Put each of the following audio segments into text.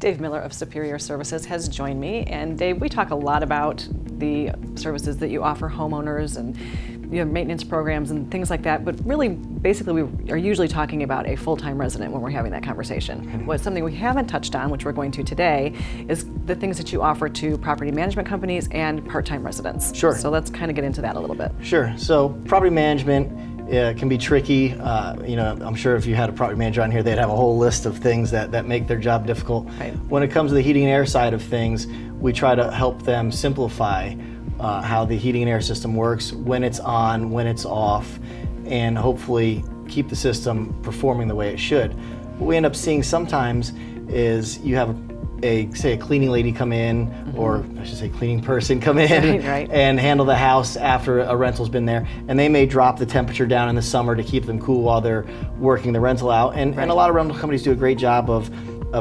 Dave Miller of Superior Services has joined me, and Dave, we talk a lot about the services that you offer homeowners and maintenance programs and things like that, but really, basically, we are usually talking about a full-time resident when we're having that conversation. What's something we haven't touched on, which we're going to today, is the things that you offer to property management companies and part-time residents. Sure. So let's kind of get into that a little bit. Sure. So property management can be tricky. I'm sure if you had a property manager on here, they'd have a whole list of things that make their job difficult. Right. When it comes to the heating and air side of things, we try to help them simplify how the heating and air system works, when it's on, when it's off, and hopefully keep the system performing the way it should. What we end up seeing sometimes is you have a cleaning lady come in, or I should say cleaning person come in Right. and handle the house after a rental's been there, and they may drop the temperature down in the summer to keep them cool while they're working the rental out, and a lot of rental companies do a great job of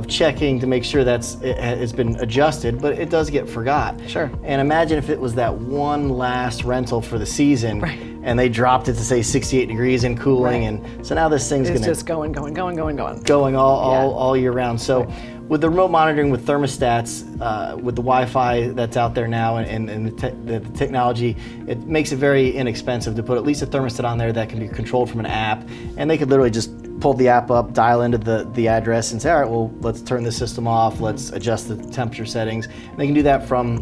checking to make sure it's been adjusted, but it does get forgot. Sure. And imagine if it was that one last rental for the season, and they dropped it to say 68 degrees and cooling, and so now this thing's It's just going all year round. So with the remote monitoring, with thermostats, with the Wi-Fi that's out there now, and the technology, it makes it very inexpensive to put at least a thermostat on there that can be controlled from an app, and they could literally just pull the app up, dial into the address, and say, all right, well, let's turn the system off, let's adjust the temperature settings. And they can do that from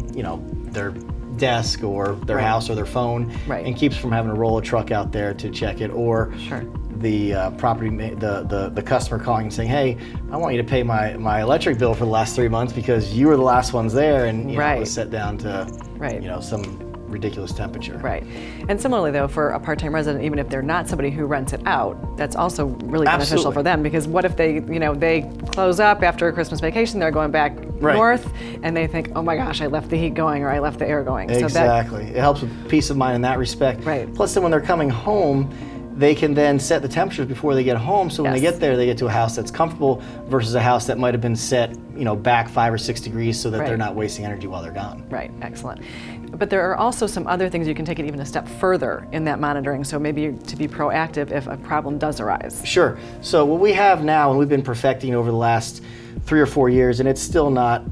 their desk or their house or their phone, and keeps from having to roll a truck out there to check it, or the the customer calling and saying, hey, I want you to pay my electric bill for the last 3 months because you were the last ones there, and it was set down to some ridiculous temperature. Right. And similarly though, for a part-time resident, even if they're not somebody who rents it out, that's also really beneficial for them, because what if they close up after a Christmas vacation, they're going back north, and they think, oh my gosh, I left the heat going, or I left the air going. Exactly. It helps with peace of mind in that respect. Right. Plus then when they're coming home, they can then set the temperatures before they get home, so when they get there, they get to a house that's comfortable versus a house that might have been set back 5 or 6 degrees, so that they're not wasting energy while they're gone. Right, excellent. But there are also some other things you can take it even a step further in that monitoring, so maybe to be proactive if a problem does arise. Sure. So what we have now, and we've been perfecting over the last 3 or 4 years, and it's still not,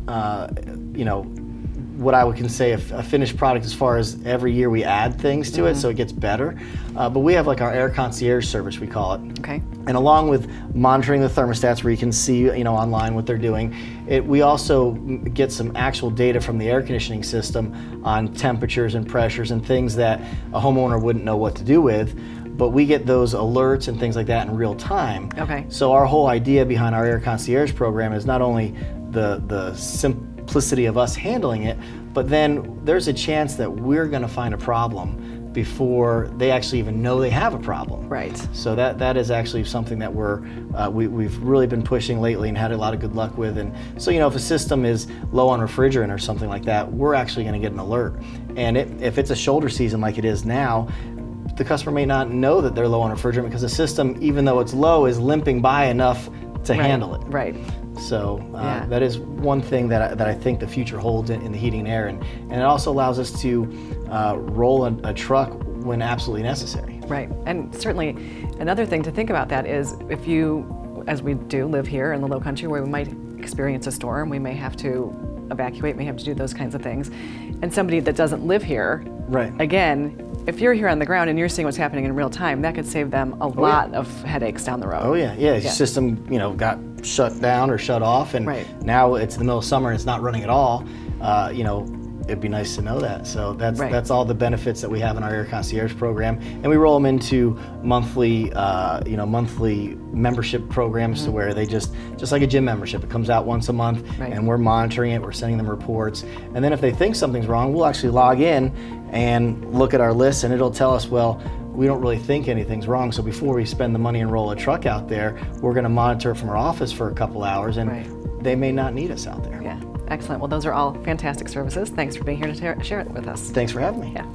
what I can say a finished product as far as every year we add things to it, so it gets better. But we have like our air concierge service, we call it. Okay. And along with monitoring the thermostats, where you can see online what they're doing, we also get some actual data from the air conditioning system on temperatures and pressures and things that a homeowner wouldn't know what to do with. But we get those alerts and things like that in real time. Okay. So our whole idea behind our air concierge program is not only the simplicity of us handling it, but then there's a chance that we're going to find a problem before they actually even know they have a problem. Right. So that is actually something that we've really been pushing lately and had a lot of good luck with. And so if a system is low on refrigerant or something like that, we're actually going to get an alert. And if it's a shoulder season like it is now, the customer may not know that they're low on refrigerant because the system, even though it's low, is limping by enough to handle it. Right. So that is one thing that I think the future holds in the heating and air, and it also allows us to roll a truck when absolutely necessary. Right, and certainly another thing to think about that is if you, as we do, live here in the Low Country where we might experience a storm, we may have to evacuate, may have to do those kinds of things, and somebody that doesn't live here, again, if you're here on the ground and you're seeing what's happening in real time, that could save them a lot of headaches down the road. Oh yeah, your system, got shut down or shut off, and now it's the middle of summer and it's not running at all. It'd be nice to know that. So that's all the benefits that we have in our Air Concierge program, and we roll them into monthly membership programs to where they just like a gym membership. It comes out once a month, and we're monitoring it. We're sending them reports, and then if they think something's wrong, we'll actually log in and look at our list, and it'll tell us, well, we don't really think anything's wrong, so before we spend the money and roll a truck out there, we're going to monitor it from our office for a couple hours, and they may not need us out there. Yeah, excellent. Well, those are all fantastic services. Thanks for being here to share it with us. Thanks for having me. Yeah.